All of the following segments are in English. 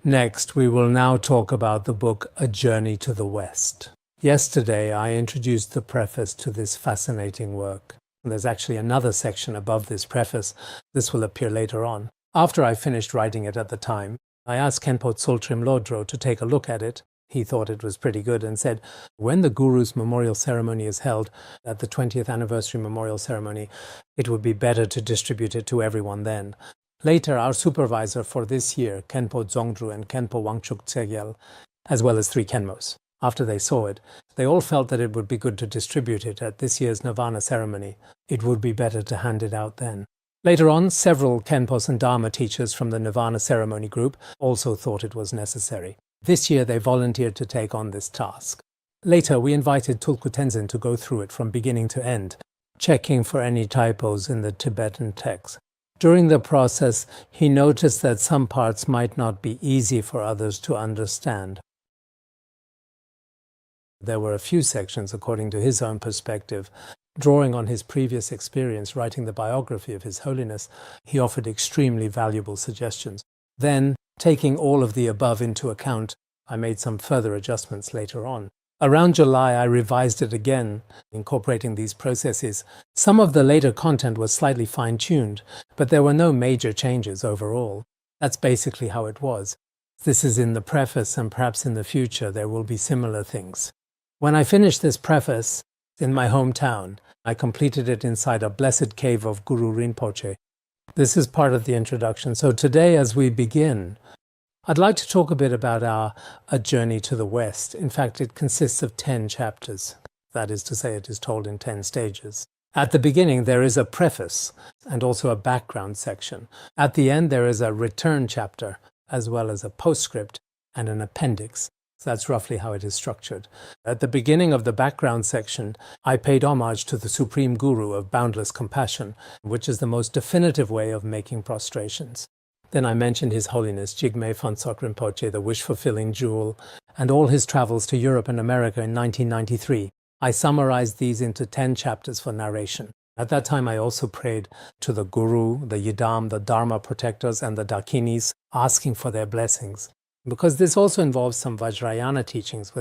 Next, we will now talk about the book A Journey to the West. Yesterday, I introduced the preface to this fascinating work. There's actually another section above this preface. This will appear later on. After I finished writing it at the time, I asked Khenpo Tsultrim Lodro to take a look at it. He thought it was pretty good and said, when the Guru's memorial ceremony is held, at the 20th anniversary memorial ceremony, it would be better to distribute it to everyone then. Later, our supervisor for this year, Khenpo Dzongdru and Khenpo Wangchuk Tsegyal, as well as 3 Khenmos, after they saw it, they all felt that it would be good to distribute it at this year's Nirvana ceremony. It would be better to hand it out then. Later on, several Khenpos and Dharma teachers from the Nirvana ceremony group also thought it was necessary. This year they volunteered to take on this task. Later we invited Tulku Tenzin to go through it from beginning to end, checking for any typos in the Tibetan text. During the process, he noticed that some parts might not be easy for others to understand. There were a few sections, according to his own perspective, drawing on his previous experience writing the biography of His Holiness, he offered extremely valuable suggestions. Then, taking all of the above into account, I made some further adjustments later on. Around July, I revised it again, incorporating these processes. Some of the later content was slightly fine-tuned, but there were no major changes overall. That's basically how it was. This is in the preface, and perhaps in the future there will be similar things. When I finished this preface in my hometown, I completed it inside a blessed cave of Guru Rinpoche. This is part of the introduction. So today, as we begin, I'd like to talk a bit about A Journey to the West. In fact, it consists of 10 chapters. That is to say, it is told in 10 stages. At the beginning, there is a preface and also a background section. At the end, there is a return chapter, as well as a postscript and an appendix. So that's roughly how it is structured. At the beginning of the background section, I paid homage to the Supreme Guru of boundless compassion, which is the most definitive way of making prostrations. Then I mentioned His Holiness Jigme Phuntsok Rinpoche, the wish-fulfilling jewel, and all his travels to Europe and America in 1993. I summarized these into 10 chapters for narration. At that time, I also prayed to the Guru, the Yidam, the Dharma protectors, and the Dakinis, asking for their blessings. Because this also involves some Vajrayana teachings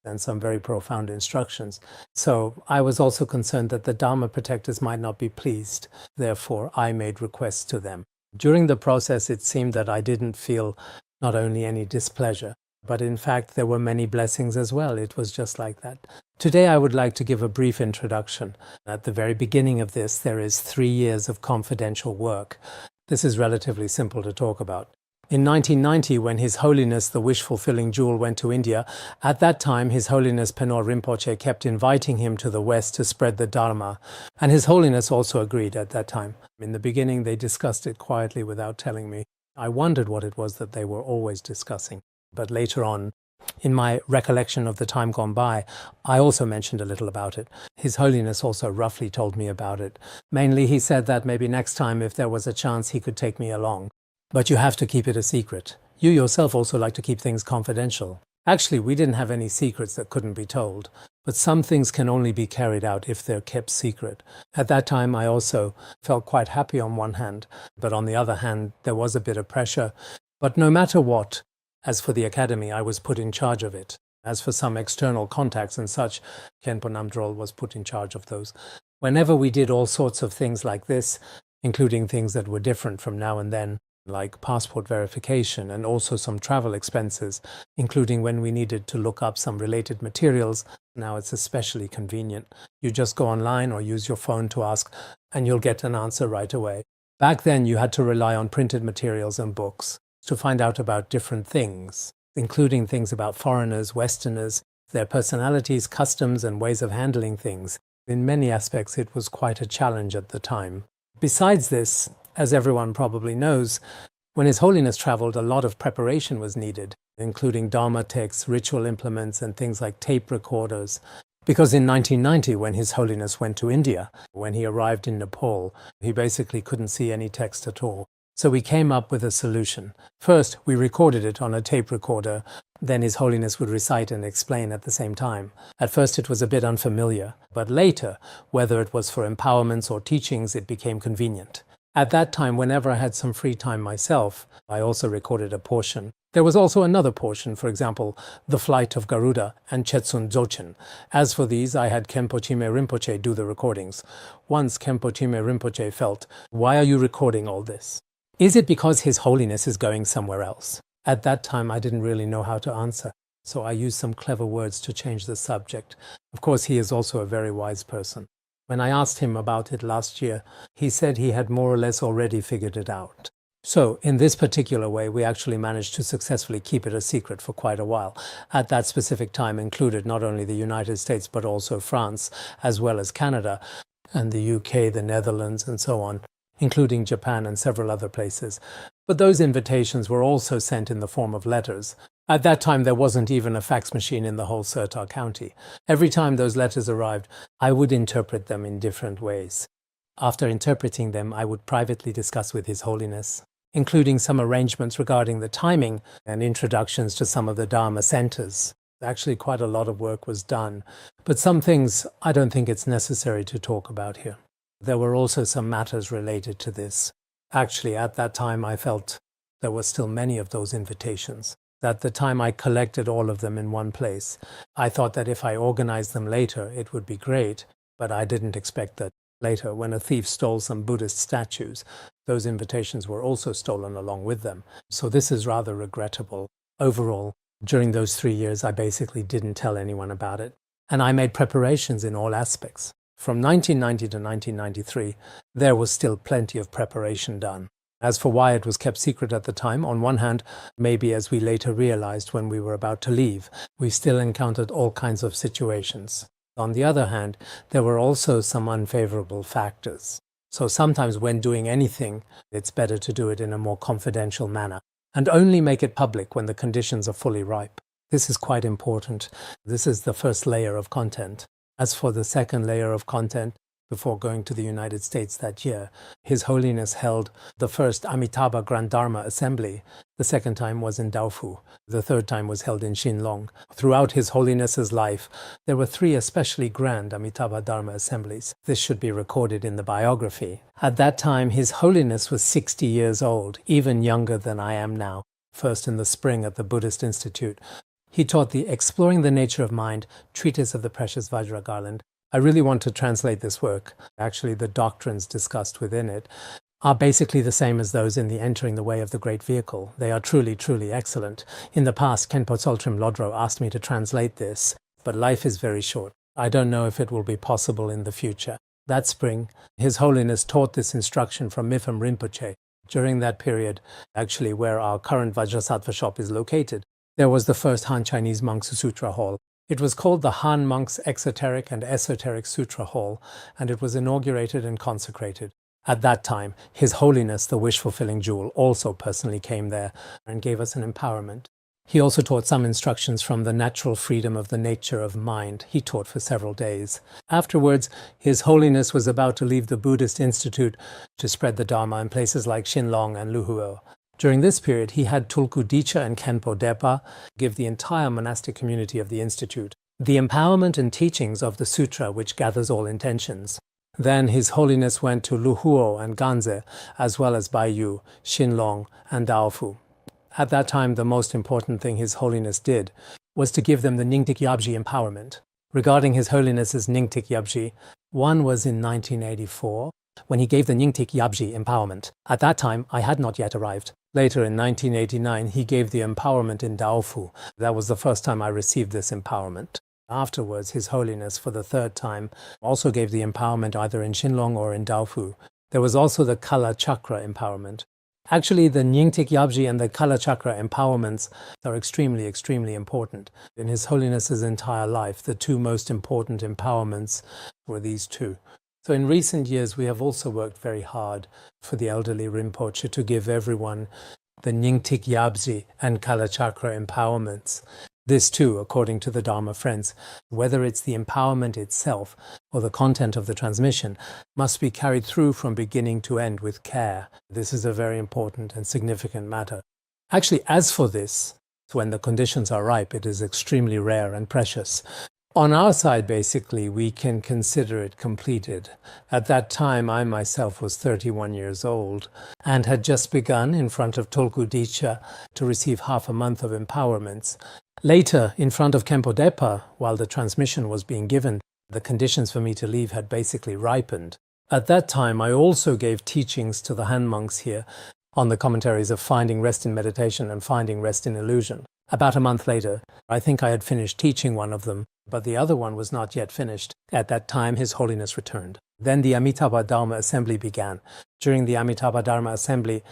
and some very profound instructions. So I was also concerned that the Dharma protectors might not be pleased. Therefore, I made requests to them. During the process, it seemed that I didn't feel not only any displeasure, but in fact there were many blessings as well. It was just like that. Today I would like to give a brief introduction. At the very beginning of this, there is 3 years of confidential work. This is relatively simple to talk about. In 1990, when His Holiness, the wish-fulfilling jewel, went to India, at that time His Holiness Penor Rinpoche kept inviting him to the West to spread the Dharma, and His Holiness also agreed at that time. In the beginning, they discussed it quietly without telling me. I wondered what it was that they were always discussing. But later on, in my recollection of the time gone by, I also mentioned a little about it. His Holiness also roughly told me about it. Mainly, he said that maybe next time, if there was a chance, he could take me along. But you have to keep it a secret. You yourself also like to keep things confidential. Actually, we didn't have any secrets that couldn't be told, but some things can only be carried out if they're kept secret. At that time, I also felt quite happy on one hand, but on the other hand, there was a bit of pressure. But no matter what, as for the academy, I was put in charge of it. As for some external contacts and such, Khenpo Namdrol was put in charge of those. Whenever we did all sorts of things like this, including things that were different from now and then, like passport verification and also some travel expenses, including when we needed to look up some related materials. Now it's especially convenient. You just go online or use your phone to ask, and you'll get an answer right away. Back then, you had to rely on printed materials and books to find out about different things, including things about foreigners, Westerners, their personalities, customs, and ways of handling things. In many aspects, it was quite a challenge at the time. Besides this, as everyone probably knows, when His Holiness traveled, a lot of preparation was needed, including Dharma texts, ritual implements, and things like tape recorders. Because in 1990, when His Holiness went to India, when he arrived in Nepal, he basically couldn't see any text at all. So we came up with a solution. First, we recorded it on a tape recorder. Then His Holiness would recite and explain at the same time. At first it was a bit unfamiliar, but later, whether it was for empowerments or teachings, it became convenient. At that time, whenever I had some free time myself, I also recorded a portion. There was also another portion, for example, The Flight of Garuda and Chetsun Dzogchen. As for these, I had Khenpo Rinpoche do the recordings. Once Khenpo Rinpoche felt, "Why are you recording all this? Is it because His Holiness is going somewhere else?" At that time, I didn't really know how to answer, so I used some clever words to change the subject. Of course, he is also a very wise person. When I asked him about it last year, he said he had more or less already figured it out. So, in this particular way, we actually managed to successfully keep it a secret for quite a while. At that specific time included not only the United States, but also France, as well as Canada, and the UK, the Netherlands, and so on, including Japan and several other places. But those invitations were also sent in the form of letters. At that time, there wasn't even a fax machine in the whole Sertar County. Every time those letters arrived, I would interpret them in different ways. After interpreting them, I would privately discuss with His Holiness, including some arrangements regarding the timing and introductions to some of the Dharma centers. Actually, quite a lot of work was done, but some things I don't think it's necessary to talk about here. There were also some matters related to this. Actually, at that time, I felt there were still many of those invitations. At the time, I collected all of them in one place. I thought that if I organized them later, it would be great, but I didn't expect that later, when a thief stole some Buddhist statues, those invitations were also stolen along with them. So this is rather regrettable. Overall, during those 3 years, I basically didn't tell anyone about it. And I made preparations in all aspects. From 1990 to 1993, there was still plenty of preparation done. As for why it was kept secret at the time, on one hand, maybe as we later realized when we were about to leave, we still encountered all kinds of situations. On the other hand, there were also some unfavorable factors. So sometimes when doing anything, it's better to do it in a more confidential manner, and only make it public when the conditions are fully ripe. This is quite important. This is the first layer of content. As for the second layer of content, before going to the United States that year, His Holiness held the first Amitabha Grand Dharma Assembly. The second time was in Daofu. The third time was held in Xinlong. Throughout His Holiness's life, there were 3 especially grand Amitabha Dharma Assemblies. This should be recorded in the biography. At that time, His Holiness was 60 years old, even younger than I am now, first in the spring at the Buddhist Institute. He taught the Exploring the Nature of Mind treatise of the Precious Vajra Garland. I really want to translate this work. Actually, the doctrines discussed within it are basically the same as those in the Entering the Way of the Great Vehicle. They are truly, truly excellent. In the past, Khenpo Tsoltrim Lodro asked me to translate this, but life is very short. I don't know if it will be possible in the future. That spring, His Holiness taught this instruction from Mifam Rinpoche. During that period, actually where our current Vajrasattva shop is located, there was the first Han Chinese Monks Sutra Hall. It was called the Han Monks Exoteric and Esoteric Sutra Hall, and it was inaugurated and consecrated. At that time, His Holiness, the wish-fulfilling jewel, also personally came there and gave us an empowerment. He also taught some instructions from the natural freedom of the nature of mind. He taught for several days. Afterwards, His Holiness was about to leave the Buddhist Institute to spread the Dharma in places like Xinlong and Luhuo. During this period, he had Tulku Dicha and Khenpo Depa give the entire monastic community of the Institute the empowerment and teachings of the sutra which gathers all intentions. Then His Holiness went to Luhuo and Ganze, as well as Baiyu, Xinlong, and Daofu. At that time, the most important thing His Holiness did was to give them the Nyingtik Yabji empowerment. Regarding His Holiness's Nyingtik Yabji, one was in 1984, when he gave the Nyingtik Yabji empowerment. At that time, I had not yet arrived. Later, in 1989, he gave the empowerment in Daofu. That was the first time I received this empowerment. Afterwards, His Holiness, for the third time, also gave the empowerment either in Xinlong or in Daofu. There was also the Kala Chakra empowerment. Actually, the Nyingtik Yabji and the Kala Chakra empowerments are extremely, extremely important. In His Holiness's entire life, the 2 most important empowerments were these 2. So in recent years, we have also worked very hard for the elderly Rinpoche to give everyone the Nyingtik Yabji and Kala Chakra empowerments. This too, according to the Dharma friends, whether it's the empowerment itself or the content of the transmission, must be carried through from beginning to end with care. This is a very important and significant matter. Actually, as for this, when the conditions are ripe, it is extremely rare and precious. On our side, basically, we can consider it completed. At that time, I myself was 31 years old and had just begun in front of Tulku Dicha to receive half a month of empowerments. Later, in front of Khenpo Depa, while the transmission was being given, the conditions for me to leave had basically ripened. At that time, I also gave teachings to the Han monks here on the commentaries of Finding Rest in Meditation and Finding Rest in Illusion. About a month later, I think I had finished teaching one of them, but the other one was not yet finished. At that time, His Holiness returned. Then the Amitabha Dharma Assembly began. During the Amitabha Dharma Assembly,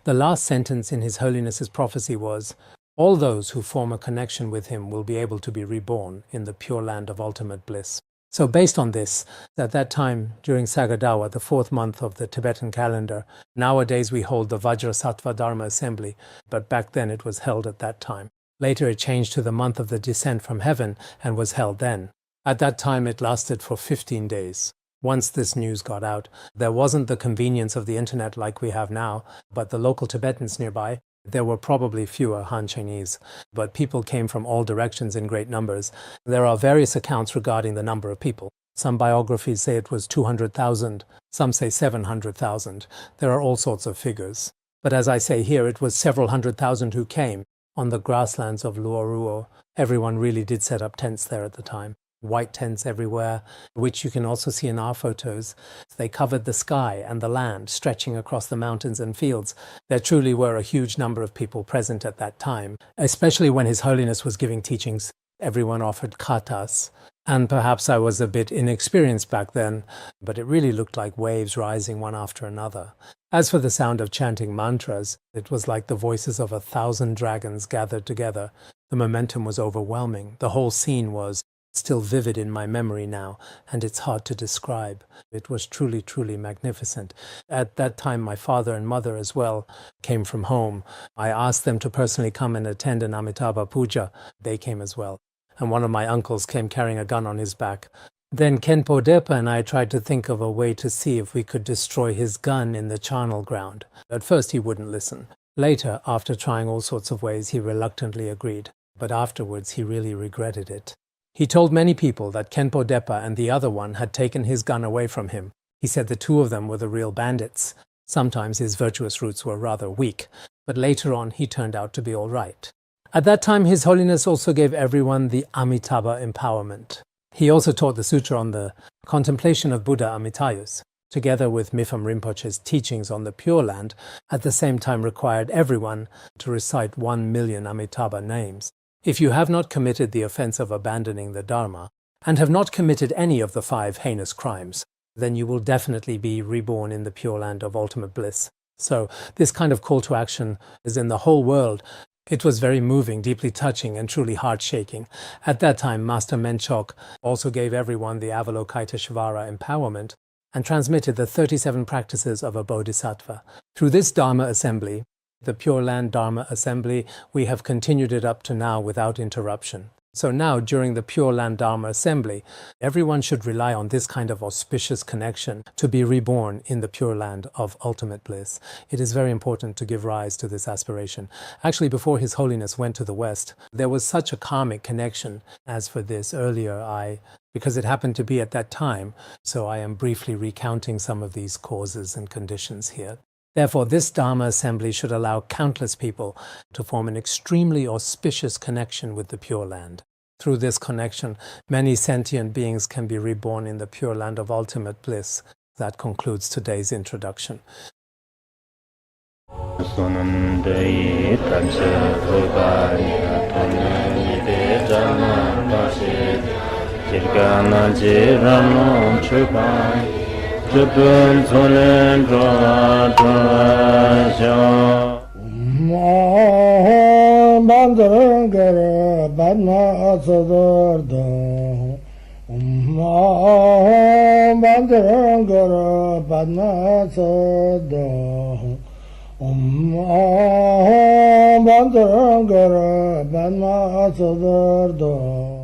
the last sentence in His Holiness's prophecy was, "All those who form a connection with him will be able to be reborn in the pure land of ultimate bliss." So based on this, at that time, during Sagadawa, the 4th month of the Tibetan calendar, nowadays we hold the Vajrasattva Dharma Assembly, but back then it was held at that time. Later it changed to the month of the descent from heaven and was held then. At that time it lasted for 15 days. Once this news got out, there wasn't the convenience of the internet like we have now, but the local Tibetans nearby, there were probably fewer Han Chinese, but people came from all directions in great numbers. There are various accounts regarding the number of people. Some biographies say it was 200,000, some say 700,000. There are all sorts of figures. But as I say here, it was several 100,000 who came. On the grasslands of Luoruo, everyone really did set up tents there at the time. White tents everywhere, which you can also see in our photos. They covered the sky and the land, stretching across the mountains and fields. There truly were a huge number of people present at that time, especially when His Holiness was giving teachings. Everyone offered katas, and perhaps I was a bit inexperienced back then, but it really looked like waves rising one after another. As for the sound of chanting mantras, it was like the voices of 1,000 dragons gathered together. The momentum was overwhelming. The whole scene was still vivid in my memory now, and it's hard to describe. It was truly, truly magnificent. At that time, my father and mother as well came from home. I asked them to personally come and attend an Amitabha Puja. They came as well. And one of my uncles came carrying a gun on his back. Then Khenpo Depa and I tried to think of a way to see if we could destroy his gun in the charnel ground. At first he wouldn't listen. Later, after trying all sorts of ways, he reluctantly agreed. But afterwards he really regretted it. He told many people that Khenpo Depa and the other one had taken his gun away from him. He said the two of them were the real bandits. Sometimes his virtuous roots were rather weak, but later on he turned out to be all right. At that time, His Holiness also gave everyone the Amitabha empowerment. He also taught the sutra on the contemplation of Buddha Amitayus, together with Mipham Rinpoche's teachings on the Pure Land, at the same time required everyone to recite 1 million Amitabha names. If you have not committed the offense of abandoning the Dharma, and have not committed any of the 5 heinous crimes, then you will definitely be reborn in the Pure Land of ultimate bliss. So this kind of call to action is in the whole world. It was very moving, deeply touching, and truly heart-shaking. At that time, Master Menchok also gave everyone the Avalokiteshvara empowerment and transmitted the 37 practices of a bodhisattva. Through this Dharma assembly, the Pure Land Dharma Assembly, we have continued it up to now without interruption. So now, during the Pure Land Dharma Assembly, everyone should rely on this kind of auspicious connection to be reborn in the Pure Land of ultimate bliss. It is very important to give rise to this aspiration. Actually, before His Holiness went to the West, there was such a karmic connection. As for this, earlier because it happened to be at that time, so I am briefly recounting some of these causes and conditions here. Therefore, this Dharma assembly should allow countless people to form an extremely auspicious connection with the Pure Land. Through this connection, many sentient beings can be reborn in the Pure Land of ultimate bliss. That concludes today's introduction. Jupun Solen Droa Droa Sha Bandangara Badna Sodargye Bandangara Badna Sodargye Bandangara Badna Sodargye